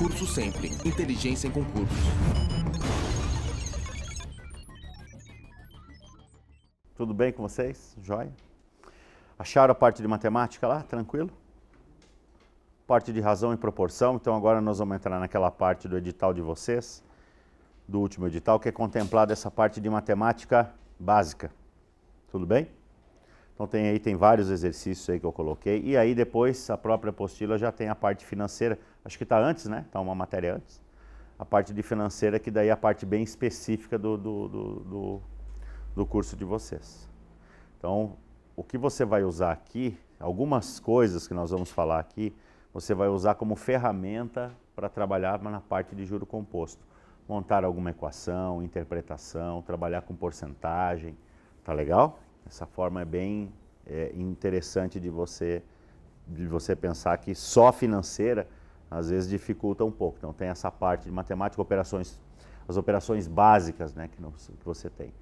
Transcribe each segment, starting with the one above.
Curso Sempre. Inteligência em concursos. Tudo bem com vocês? Joia? Acharam a parte de matemática lá? Tranquilo? Parte de razão e proporção. Então agora nós vamos entrar naquela parte do edital de vocês, do último edital, que é contemplada essa parte de matemática básica. Tudo bem? Então tem vários exercícios aí que eu coloquei. E aí depois a própria apostila já tem a parte financeira. Acho que está antes, né? Está uma matéria antes. A parte de financeira, que daí é a parte bem específica do curso de vocês. Então, o que você vai usar aqui, algumas coisas que nós vamos falar aqui, você vai usar como ferramenta para trabalhar na parte de juro composto. Montar alguma equação, interpretação, trabalhar com porcentagem. Tá legal? Essa forma é bem interessante de você pensar que só financeira às vezes dificulta um pouco. Então tem essa parte de matemática, as operações básicas, né, que você tem.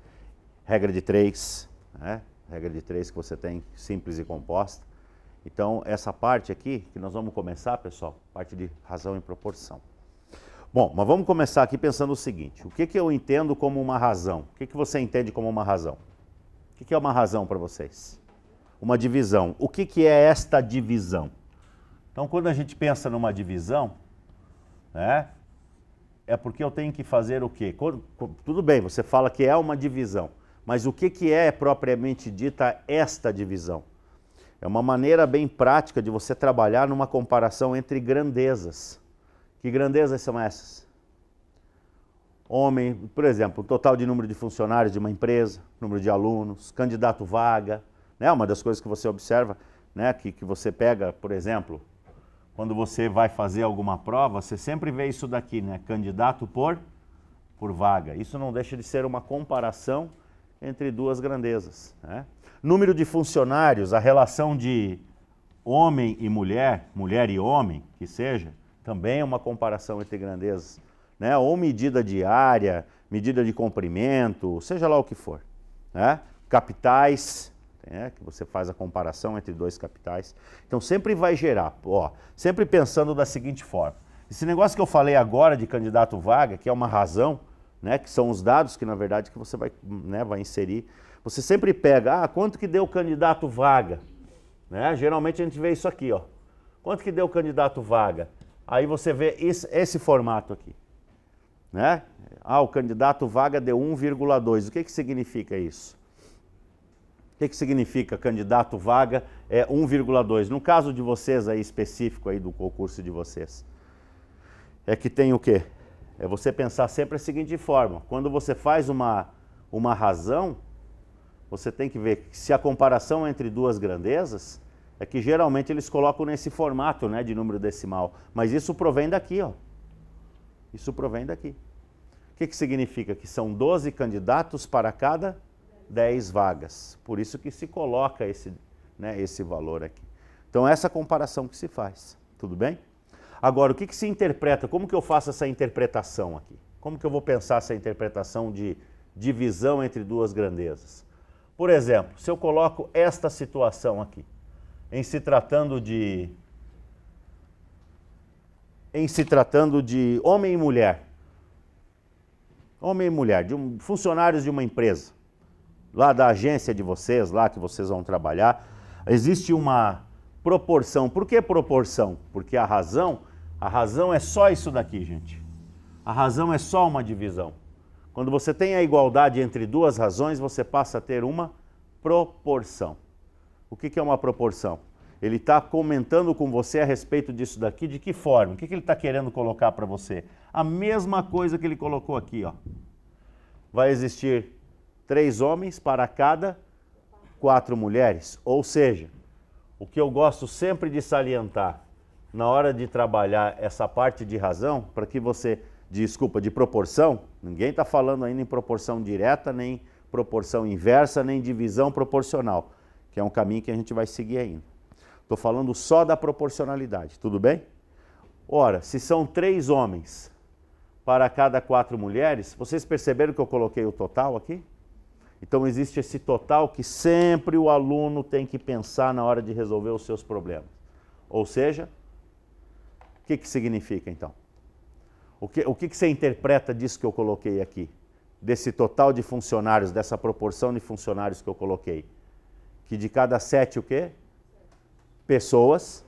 Regra de 3, né? Regra de 3 que você tem, simples e composta. Então essa parte aqui, que nós vamos começar, pessoal, parte de razão e proporção. Bom, mas vamos começar aqui pensando o seguinte: o que eu entendo como uma razão? O que você entende como uma razão? O que é uma razão para vocês? Uma divisão. O que é esta divisão? Então, quando a gente pensa numa divisão, né, é porque eu tenho que fazer o quê? Tudo bem, você fala que é uma divisão, mas o que é propriamente dita esta divisão? É uma maneira bem prática de você trabalhar numa comparação entre grandezas. Que grandezas são essas? Homem, por exemplo, o total de número de funcionários de uma empresa, número de alunos, candidato vaga, né? Uma das coisas que você observa, né? Que você pega, por exemplo, quando você vai fazer alguma prova, você sempre vê isso daqui, né? Candidato por vaga. Isso não deixa de ser uma comparação entre duas grandezas, né? Número de funcionários, a relação de homem e mulher, mulher e homem, que seja, também é uma comparação entre grandezas, né? Ou medida diária, medida de comprimento, seja lá o que for, né? Capitais, né? Que você faz a comparação entre dois capitais. Então sempre vai gerar, ó, sempre pensando da seguinte forma: esse negócio que eu falei agora de candidato vaga, que é uma razão, né? Que são os dados que na verdade que você vai, né, vai inserir. Você sempre pega, quanto que deu o candidato vaga, né? Geralmente a gente vê isso aqui, ó. Quanto que deu o candidato vaga? Aí você vê esse formato aqui, né? O candidato vaga deu 1,2. O que significa isso? O que significa candidato vaga é 1,2? No caso de vocês aí, específico aí do concurso de vocês, é que tem o quê? É você pensar sempre a seguinte forma: quando você faz uma razão, você tem que ver se a comparação entre duas grandezas é que geralmente eles colocam nesse formato, né, de número decimal, mas isso provém daqui, ó. Isso provém daqui. O que significa? Que são 12 candidatos para cada 10 vagas. Por isso que se coloca esse, né, esse valor aqui. Então essa comparação que se faz. Tudo bem? Agora, o que se interpreta? Como que eu faço essa interpretação aqui? Como que eu vou pensar essa interpretação de divisão entre duas grandezas? Por exemplo, se eu coloco esta situação aqui, em se tratando de homem e mulher, funcionários de uma empresa, lá da agência de vocês, lá que vocês vão trabalhar, existe uma proporção. Por que proporção? Porque a razão é só isso daqui, gente. A razão é só uma divisão. Quando você tem a igualdade entre duas razões, você passa a ter uma proporção. O que é uma proporção? Ele está comentando com você a respeito disso daqui, de que forma? O que ele está querendo colocar para você? A mesma coisa que ele colocou aqui, ó. Vai existir 3 homens para cada 4 mulheres. Ou seja, o que eu gosto sempre de salientar na hora de trabalhar essa parte de razão, para que você, de proporção, ninguém está falando ainda em proporção direta, nem proporção inversa, nem divisão proporcional, que é um caminho que a gente vai seguir ainda. Estou falando só da proporcionalidade, tudo bem? Ora, se são 3 homens para cada 4 mulheres, vocês perceberam que eu coloquei o total aqui? Então existe esse total que sempre o aluno tem que pensar na hora de resolver os seus problemas. Ou seja, o que significa então? O que você interpreta disso que eu coloquei aqui? Desse total de funcionários, dessa proporção de funcionários que eu coloquei? Que de cada 7 o quê? Pessoas,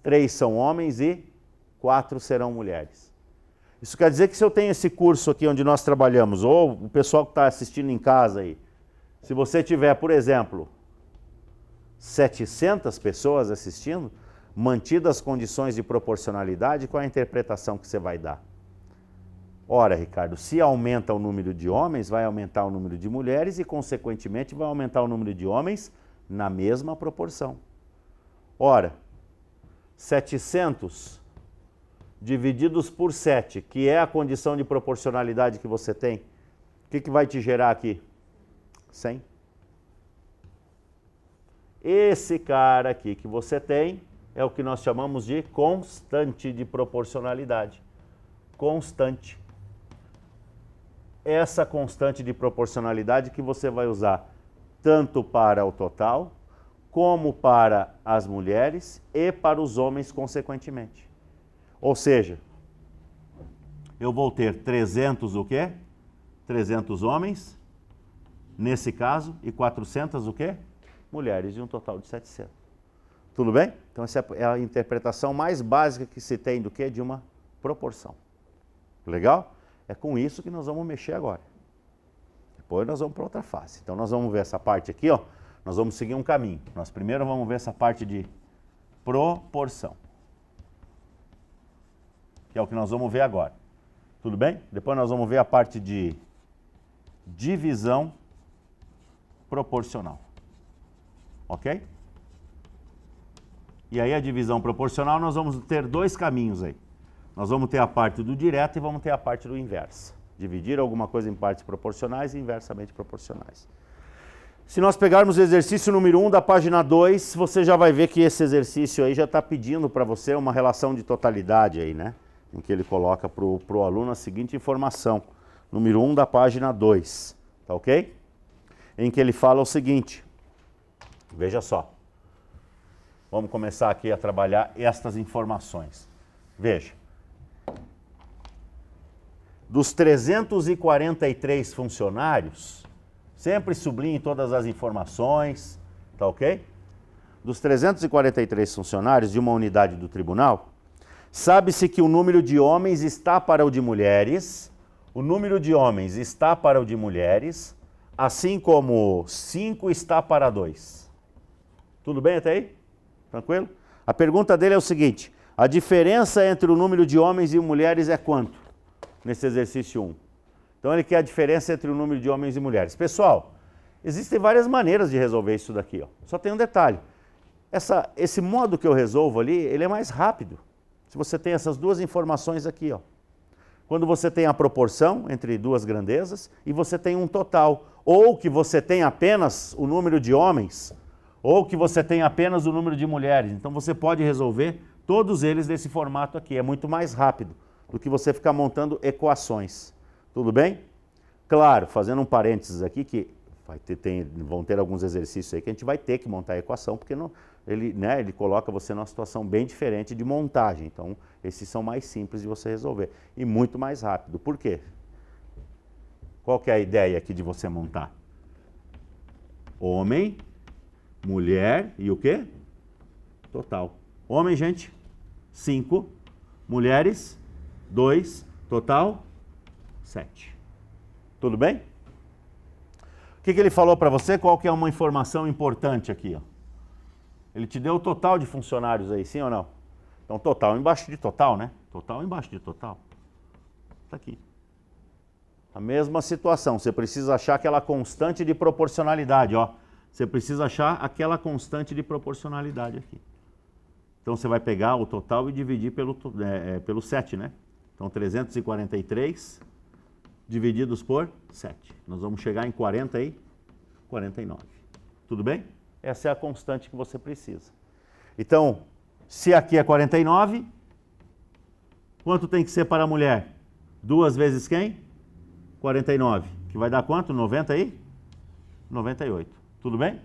3 são homens e 4 serão mulheres. Isso quer dizer que se eu tenho esse curso aqui onde nós trabalhamos, ou o pessoal que está assistindo em casa aí, se você tiver, por exemplo, 700 pessoas assistindo, mantidas as condições de proporcionalidade, qual é a interpretação que você vai dar? Ora, Ricardo, se aumenta o número de homens, vai aumentar o número de mulheres e, consequentemente, vai aumentar o número de homens na mesma proporção. Ora, 700 divididos por 7, que é a condição de proporcionalidade que você tem, o que vai te gerar aqui? 100. Esse cara aqui que você tem é o que nós chamamos de constante de proporcionalidade. Constante. Essa constante de proporcionalidade que você vai usar tanto para o total, como para as mulheres e para os homens consequentemente. Ou seja, eu vou ter 300 o quê? 300 homens, nesse caso, e 400 o quê? Mulheres, de um total de 700. Tudo bem? Então essa é a interpretação mais básica que se tem do quê? De uma proporção. Legal? É com isso que nós vamos mexer agora. Depois nós vamos para outra fase. Então nós vamos ver essa parte aqui, ó. Nós vamos seguir um caminho. Nós primeiro vamos ver essa parte de proporção, que é o que nós vamos ver agora. Tudo bem? Depois nós vamos ver a parte de divisão proporcional. Ok? E aí a divisão proporcional nós vamos ter 2 caminhos aí. Nós vamos ter a parte do direto e vamos ter a parte do inverso. Dividir alguma coisa em partes proporcionais e inversamente proporcionais. Se nós pegarmos o exercício número 1 da página 2, você já vai ver que esse exercício aí já está pedindo para você uma relação de totalidade aí, né? Em que ele coloca para o aluno a seguinte informação. Número 1 da página 2, tá ok? Em que ele fala o seguinte, veja só. Vamos começar aqui a trabalhar estas informações. Veja. Dos 343 funcionários, sempre sublinhe todas as informações, tá ok? Dos 343 funcionários de uma unidade do tribunal, sabe-se que o número de homens está para o de mulheres, o número de homens está para o de mulheres, assim como 5 está para 2. Tudo bem até aí? Tranquilo? A pergunta dele é o seguinte, a diferença entre o número de homens e mulheres é quanto? Nesse exercício 1. Então ele quer a diferença entre o número de homens e mulheres. Pessoal, existem várias maneiras de resolver isso daqui, ó. Só tem um detalhe. Esse modo que eu resolvo ali, ele é mais rápido. Se você tem essas 2 informações aqui, ó. Quando você tem a proporção entre 2 grandezas e você tem um total. Ou que você tem apenas o número de homens, ou que você tem apenas o número de mulheres. Então você pode resolver todos eles desse formato aqui. É muito mais rápido do que você ficar montando equações. Tudo bem? Claro, fazendo um parênteses aqui, que vão ter alguns exercícios aí que a gente vai ter que montar a equação, porque ele coloca você numa situação bem diferente de montagem. Então, esses são mais simples de você resolver. E muito mais rápido. Por quê? Qual que é a ideia aqui de você montar? Homem, mulher e o quê? Total. Homem, gente, 5. Mulheres, 2. Total, 7. Tudo bem? O que ele falou para você? Qual que é uma informação importante aqui, ó? Ele te deu o total de funcionários aí, sim ou não? Então, total embaixo de total, né? Total embaixo de total. Está aqui. A mesma situação. Você precisa achar aquela constante de proporcionalidade, ó. Você precisa achar aquela constante de proporcionalidade aqui. Então, você vai pegar o total e dividir pelo 7, né? Então, 343 divididos por 7. Nós vamos chegar em 49. Tudo bem? Essa é a constante que você precisa. Então, se aqui é 49, quanto tem que ser para a mulher? 2 vezes quem? 49. Que vai dar quanto? 90 aí? 98. Tudo bem?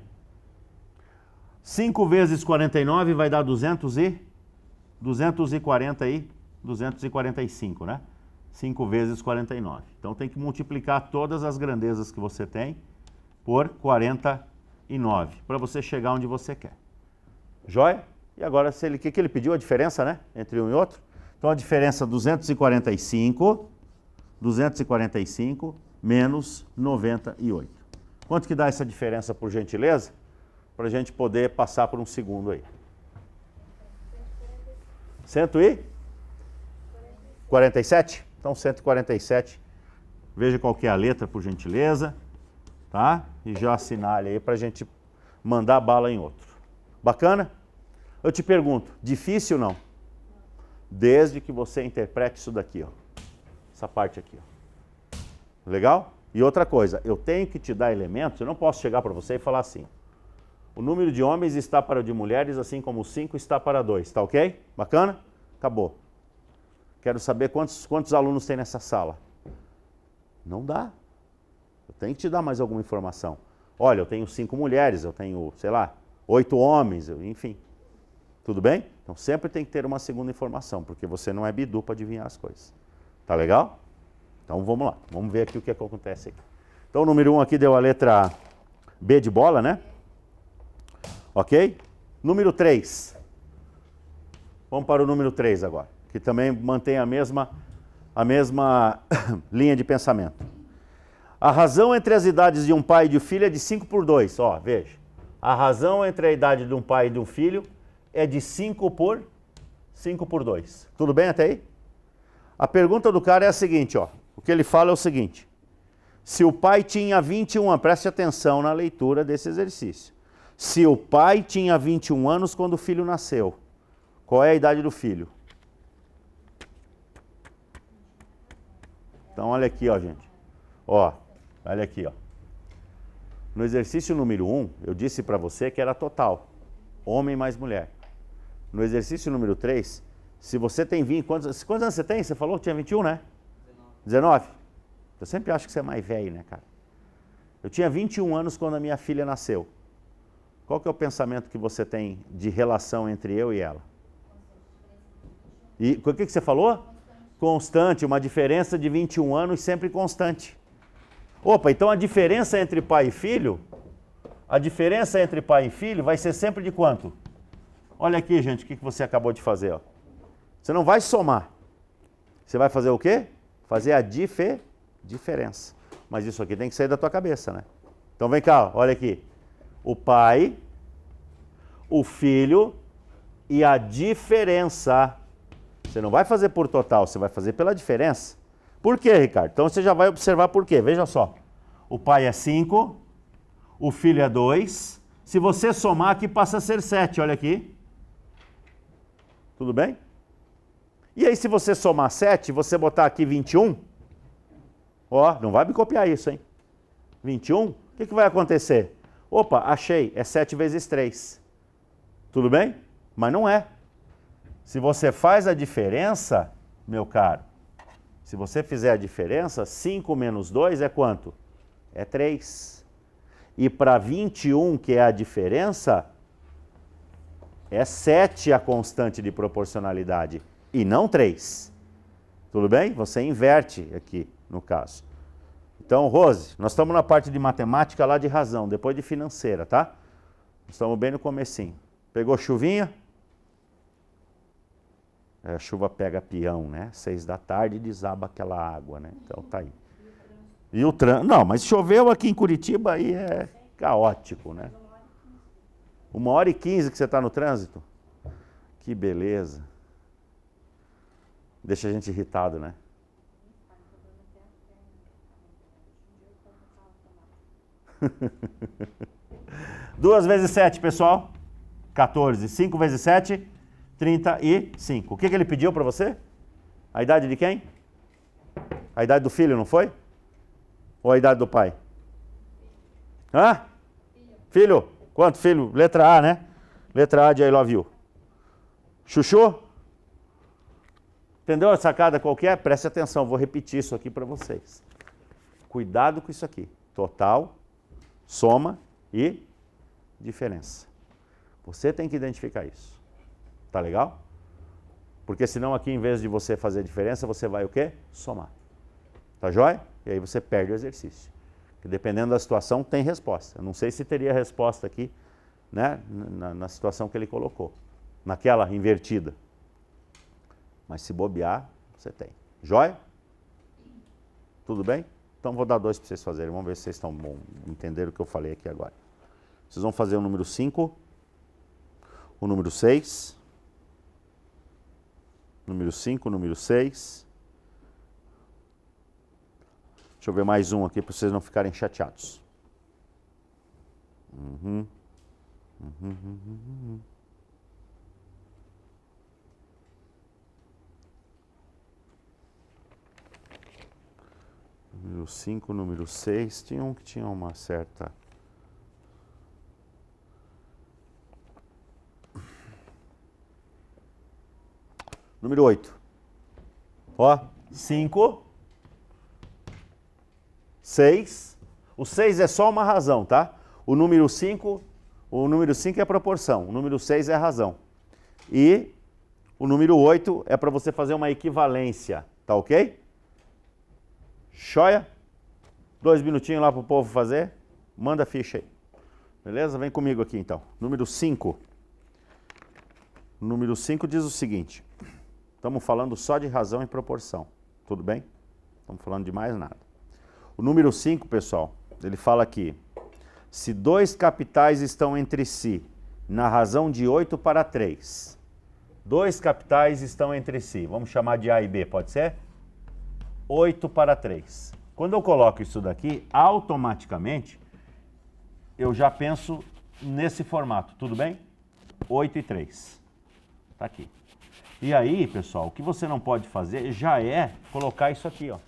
5 vezes 49 vai dar 240 aí, 245, né? 5 vezes 49. Então tem que multiplicar todas as grandezas que você tem por 49, para você chegar onde você quer. Joia? E agora, o que ele pediu? A diferença, né? Entre um e outro. Então a diferença 245 menos 98. Quanto que dá essa diferença, por gentileza? Para a gente poder passar por um segundo aí. 147? Então 147. Veja qual que é a letra, por gentileza. Tá? E já assinale aí para a gente mandar bala em outro. Bacana? Eu te pergunto, difícil ou não? Desde que você interprete isso daqui, ó. Essa parte aqui, ó. Legal? E outra coisa, eu tenho que te dar elementos, eu não posso chegar para você e falar assim: o número de homens está para o de mulheres, assim como o 5 está para 2. Tá ok? Bacana? Acabou. Quero saber quantos alunos tem nessa sala. Não dá. Eu tenho que te dar mais alguma informação. Olha, eu tenho 5 mulheres, eu tenho, sei lá, 8 homens, enfim. Tudo bem? Então sempre tem que ter uma segunda informação, porque você não é bidu para adivinhar as coisas. Tá legal? Então vamos lá, vamos ver aqui o que acontece aqui. Então o número 1 aqui deu a letra B de bola, né? Ok? Número 3. Vamos para o número 3 agora, que também mantém a mesma linha de pensamento. A razão entre as idades de um pai e de um filho é de 5 por 2. Ó, veja. A razão entre a idade de um pai e de um filho é de 5 por 2. Tudo bem até aí? A pergunta do cara é a seguinte, ó. O que ele fala é o seguinte: se o pai tinha 21 anos, preste atenção na leitura desse exercício. Se o pai tinha 21 anos quando o filho nasceu, qual é a idade do filho? Então olha aqui, ó, gente. Ó, olha aqui, ó. No exercício número 1, eu disse para você que era total, homem mais mulher. No exercício número 3, se você tem 20, quantos anos você tem? Você falou que tinha 21, né? 19? Eu sempre acho que você é mais velho, né, cara? Eu tinha 21 anos quando a minha filha nasceu. Qual que é o pensamento que você tem de relação entre eu e ela? E o que você falou? Constante, uma diferença de 21 anos sempre constante. Opa, então a diferença entre pai e filho, vai ser sempre de quanto? Olha aqui, gente, o que você acabou de fazer, ó. Você não vai somar. Você vai fazer o quê? Fazer a diferença. Mas isso aqui tem que sair da tua cabeça, né? Então vem cá, olha aqui. O pai, o filho e a diferença. Você não vai fazer por total, você vai fazer pela diferença. Por quê, Ricardo? Então você já vai observar por quê. Veja só. O pai é 5, o filho é 2. Se você somar aqui passa a ser 7, olha aqui. Tudo bem? E aí se você somar 7, você botar aqui 21, ó, não vai me copiar isso, hein? 21, o que vai acontecer? Opa, achei, é 7 vezes 3. Tudo bem? Mas não é. Se você faz a diferença, meu caro, se você fizer a diferença, 5 menos 2 é quanto? É 3. E para 21, que é a diferença, é 7 a constante de proporcionalidade e não 3. Tudo bem? Você inverte aqui, no caso. Então, Rose, nós estamos na parte de matemática lá de razão, depois de financeira, tá? Estamos bem no comecinho. Pegou chuvinha? A chuva pega peão, né? 6 da tarde desaba aquela água, né? Então tá aí. E o trânsito... Não, mas choveu aqui em Curitiba aí é caótico, né? 1h15 que você está no trânsito? Que beleza. Deixa a gente irritado, né? 2 vezes 7, pessoal? 14. 5 vezes 7, 35. O que ele pediu para você? A idade de quem? A idade do filho, não foi? Ou a idade do pai? Hã? Filho. Quanto filho? Letra A, né? Letra A de I love you. Chuchu? Entendeu a sacada qual que é? Preste atenção, vou repetir isso aqui para vocês. Cuidado com isso aqui. Total, soma e diferença. Você tem que identificar isso. Tá legal? Porque senão aqui, em vez de você fazer a diferença, você vai o quê? Somar. Tá joia? E aí você perde o exercício. Porque dependendo da situação, tem resposta. Eu não sei se teria resposta aqui, né, na situação que ele colocou. Naquela invertida. Mas se bobear, você tem. Joia? Tudo bem? Então vou dar 2 para vocês fazerem. Vamos ver se vocês estão bom, entenderam o que eu falei aqui agora. Vocês vão fazer o número 5, o número 6, número 5, número 6. Deixa eu ver mais um aqui para vocês não ficarem chateados. Número 5, número 6, tinha um que tinha uma certa... Número 8. Ó, 5, 6. O 6 é só uma razão, tá? O número 5 é a proporção, o número 6 é a razão. E o número 8 é para você fazer uma equivalência, tá ok? Joia? 2 minutinhos lá para o povo fazer. Manda a ficha aí. Beleza? Vem comigo aqui então. Número 5. Número 5 diz o seguinte. Estamos falando só de razão e proporção. Tudo bem? Estamos falando de mais nada. O número 5, pessoal, ele fala aqui. Se 2 capitais estão entre si na razão de 8 para 3. 2 capitais estão entre si. Vamos chamar de A e B, pode ser? 8 para 3. Quando eu coloco isso daqui, automaticamente, eu já penso nesse formato, tudo bem? 8 e 3. Tá aqui. E aí, pessoal, o que você não pode fazer já é colocar isso aqui, ó.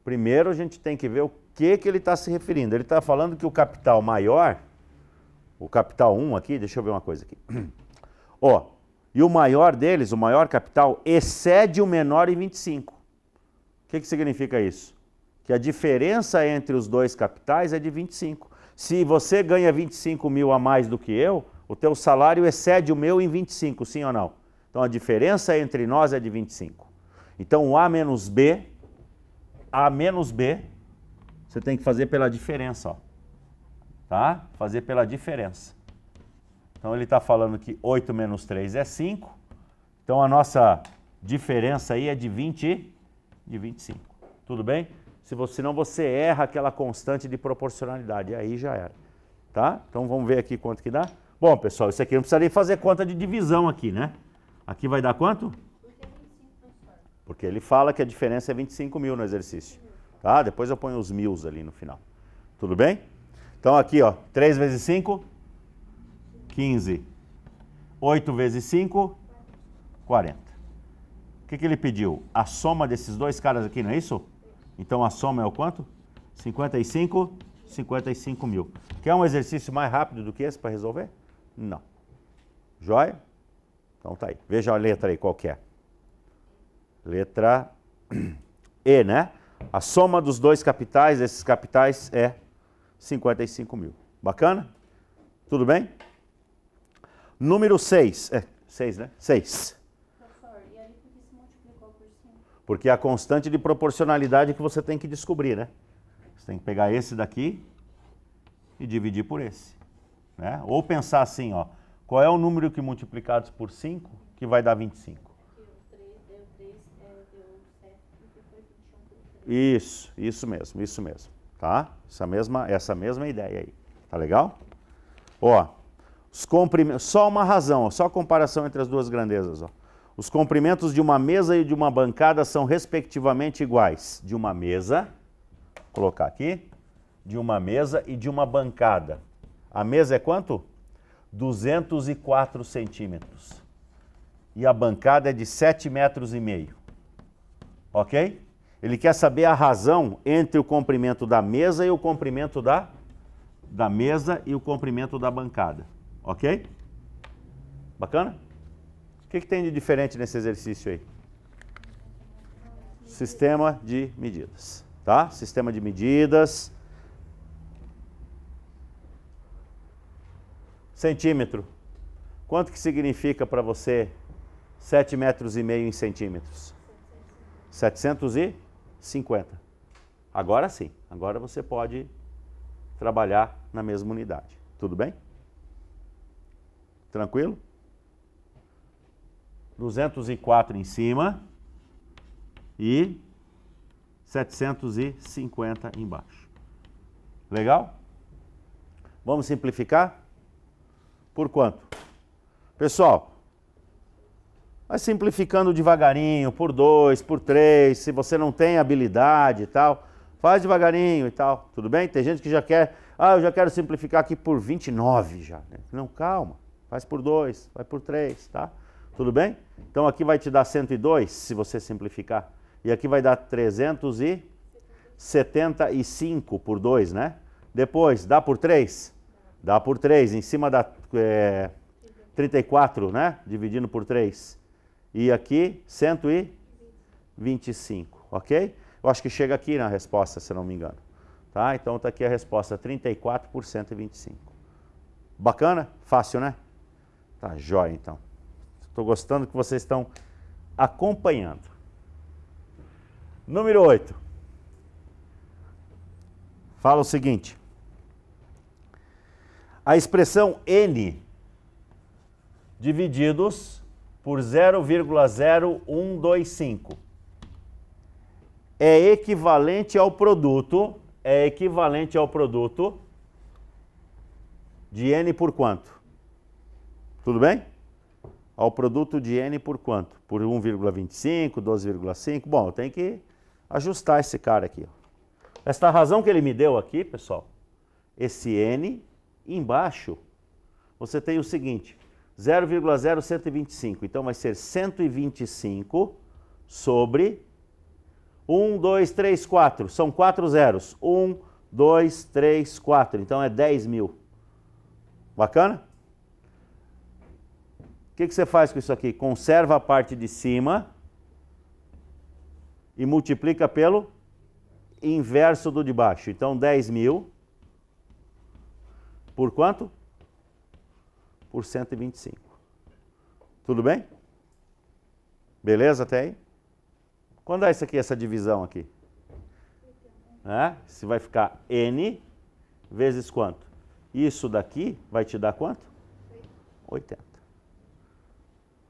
Primeiro a gente tem que ver o que ele está se referindo. Ele está falando que o capital maior, o capital 1 aqui, deixa eu ver uma coisa aqui. Ó, e o maior deles, o maior capital, excede o menor em 25. O que significa isso? Que a diferença entre os 2 capitais é de 25. Se você ganha 25 mil a mais do que eu, o teu salário excede o meu em 25, sim ou não? Então a diferença entre nós é de 25. Então o A menos B, você tem que fazer pela diferença, ó. Tá? Fazer pela diferença. Então ele está falando que 8 menos 3 é 5. Então a nossa diferença aí é de 25. Tudo bem? Senão você erra aquela constante de proporcionalidade. E aí já era. Tá? Então vamos ver aqui quanto que dá. Bom, pessoal, isso aqui não precisa nem fazer conta de divisão aqui, né? Aqui vai dar quanto? Porque ele fala que a diferença é 25 mil no exercício. Tá? Depois eu ponho os mil ali no final. Tudo bem? Então aqui, ó, 3 vezes 5, 15. 8 vezes 5, 40. O que ele pediu? A soma desses 2 caras aqui, não é isso? Então a soma é o quanto? 55 mil. Quer um exercício mais rápido do que esse para resolver? Não. Joia? Então tá aí. Veja a letra aí, qual que é. Letra E, né? A soma dos 2 capitais, desses capitais, é 55 mil. Bacana? Tudo bem? Número 6. 6, né? 6. Professor, e aí por que se multiplicou por 5? Porque é a constante de proporcionalidade que você tem que descobrir, né? Você tem que pegar esse daqui e dividir por esse. Né? Ou pensar assim, ó. Qual é o número que multiplicados por 5 que vai dar 25? Aqui o 3 deu 3, deu 7, porque foi 21 por 3. Isso mesmo. Tá? Essa mesma ideia aí. Tá legal? Ó, só uma razão, ó, só a comparação entre as duas grandezas. Ó. Os comprimentos de uma mesa e de uma bancada são respectivamente iguais. De uma mesa, vou colocar aqui, de uma mesa e de uma bancada. A mesa é quanto? 204 centímetros. E a bancada é de 7,5 metros. Ok? Ele quer saber a razão entre o comprimento da mesa e o comprimento da mesa e o comprimento da bancada. Ok? Bacana? O que tem de diferente nesse exercício aí? Sistema de medidas. Tá? Sistema de medidas. Centímetro. Quanto que significa para você 7,5 metros em centímetros? 750. Agora sim, agora você pode trabalhar na mesma unidade. Tudo bem? Tranquilo? 204 em cima e 750 embaixo. Legal? Vamos simplificar? Por quanto? Pessoal, vai simplificando devagarinho, por 2, por 3, se você não tem habilidade e tal, faz devagarinho e tal, tudo bem? Tem gente que já quer, eu já quero simplificar aqui por 29 já. Não, calma, faz por 2, vai por 3, tá? Tudo bem? Então aqui vai te dar 102, se você simplificar. E aqui vai dar 375 por 2, né? Depois, dá por 3? Dá por 3, em cima da 34, né? Dividindo por 3. E aqui, 125, ok? Eu acho que chega aqui na resposta, se não me engano. Tá? Então está aqui a resposta, 34 por 125. Bacana? Fácil, né? Tá jóia, então. Estou gostando que vocês estão acompanhando. Número 8. Fala o seguinte. A expressão N divididos por 0,0125 é equivalente ao produto de N por quanto? Tudo bem? Ao produto de N por quanto? Por 1,25, 12,5. Bom, eu tenho que ajustar esse cara aqui. Esta razão que ele me deu aqui, pessoal, esse N embaixo, você tem o seguinte, 0,0125. Então vai ser 125 sobre 1, 2, 3, 4. São 4 zeros. 1, 2, 3, 4. Então é 10 mil. Bacana? O que você faz com isso aqui? Conserva a parte de cima e multiplica pelo inverso do de baixo. Então 10 mil por quanto? Por 125. Tudo bem? Beleza até aí? Quando é isso aqui, essa divisão aqui? Se vai ficar N vezes quanto? Isso daqui vai te dar quanto? 80.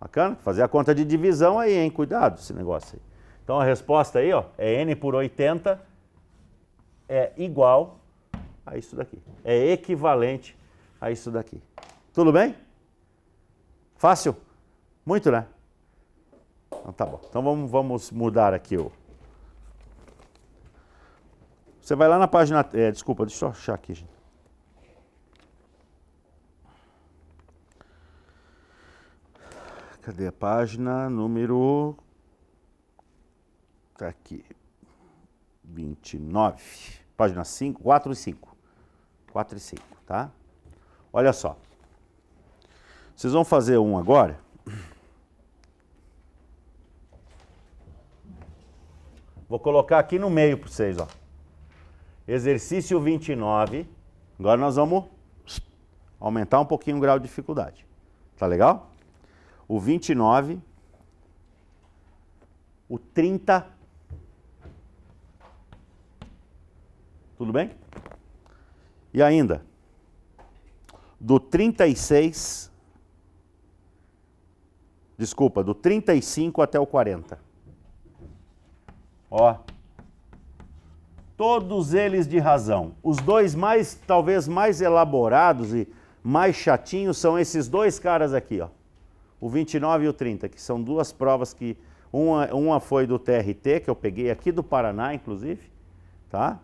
Bacana? Fazer a conta de divisão aí, hein? Cuidado esse negócio aí. Então a resposta aí, ó, é N por 80 é igual a isso daqui. É equivalente a isso daqui. Tudo bem? Fácil? Muito, né? Então tá bom. Então vamos mudar aqui o... Você vai lá na página... desculpa, deixa eu achar aqui, gente. Cadê a página? Número... Tá aqui. 29. Página 5, 4 e 5. 4 e 5, tá? Olha só. Vocês vão fazer um agora. Vou colocar aqui no meio para vocês, ó. Exercício 29. Agora nós vamos aumentar um pouquinho o grau de dificuldade. Tá legal? O 29, o 30. Tudo bem? E ainda, do 36, desculpa, do 35 até o 40. Ó, todos eles de razão. Os dois talvez mais elaborados e mais chatinhos são esses dois caras aqui, ó. O 29 e o 30, que são duas provas que... Uma foi do TRT, que eu peguei aqui do Paraná, inclusive, tá?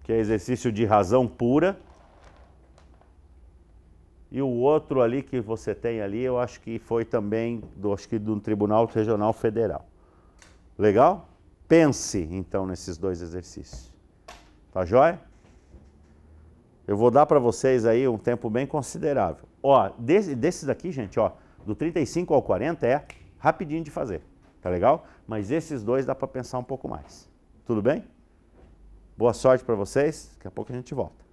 Que é exercício de razão pura. E o outro ali que você tem ali, eu acho que foi também do Tribunal Regional Federal. Legal? Pense, então, nesses dois exercícios. Tá jóia? Eu vou dar para vocês aí um tempo bem considerável. Ó, desses daqui, gente, ó, do 35 ao 40 é rapidinho de fazer. Tá legal? Mas esses dois dá para pensar um pouco mais. Tudo bem? Boa sorte para vocês. Daqui a pouco a gente volta.